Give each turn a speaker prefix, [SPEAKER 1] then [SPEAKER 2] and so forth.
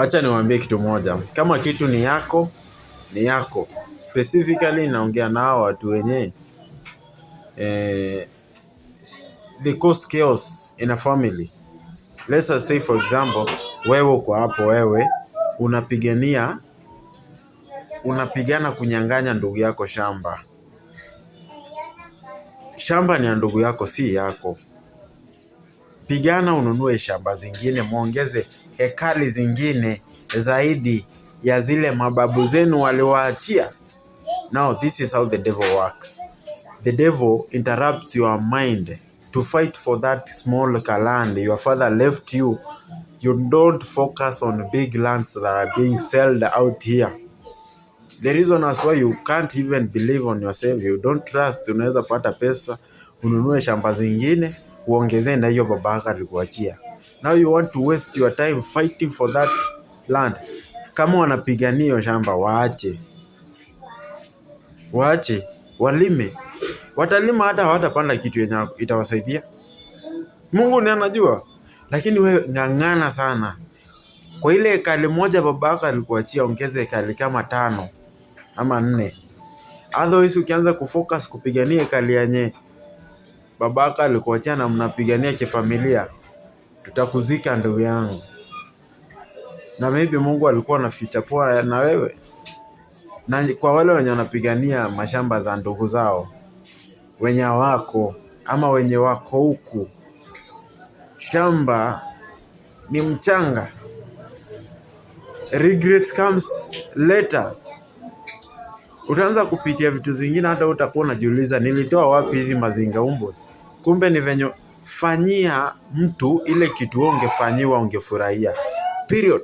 [SPEAKER 1] Wacha niwaambie kitu moja. Kama kitu ni yako, ni yako. Specifically naongea nao watu wenye they cause chaos in a family. Let's just say for example, wewe uko hapo, wewe unapigana kunyang'anya ndugu yako shamba. Shamba ni ya ndugu yako, si yako. Pigana ununue shamba zingine, muongeze hekari zingine zaidi ya zile mababu zenu waliwaachia. Now this is how the devil works. The devil interrupts your mind to fight for that small land your father left you. You don't focus on big lands that are being sold out here. The reason as why you can't even believe on yourself, you don't trust unaweza pata pesa ununue shamba zingine uongezee na hiyo babaka alikuachia. Now you want to waste your time fighting for that land. Kama wanapigania hiyo shamba, waache walime. Watalima hata hawatapanda kitu yenye itawasaidia. Mungu ndiye anajua. Lakini wewe ng'ang'ana sana. Kwa ile ekari moja babaka alikuachia, ongeze ekari kama 5 ama 4. Otherwise ukianza kufocus kupigania ekari yenye babaka alikuachia na mnapigania kifamilia, tutakuzika ndugu yangu. Na maybe Mungu alikuwa na future poa na wewe. Na kwa wale wenye wanapigania mashamba za ndugu zao, wenye wako ama wenye wako huku, shamba ni mchanga. Regret comes later. Utaanza kupitia vitu zingine hata utakuwa unajiuliza nilitoa wapi hizi mazinga umbo. Kumbe ni venye fanyia mtu ile kitu ungefanyiwa ungefurahia. Period.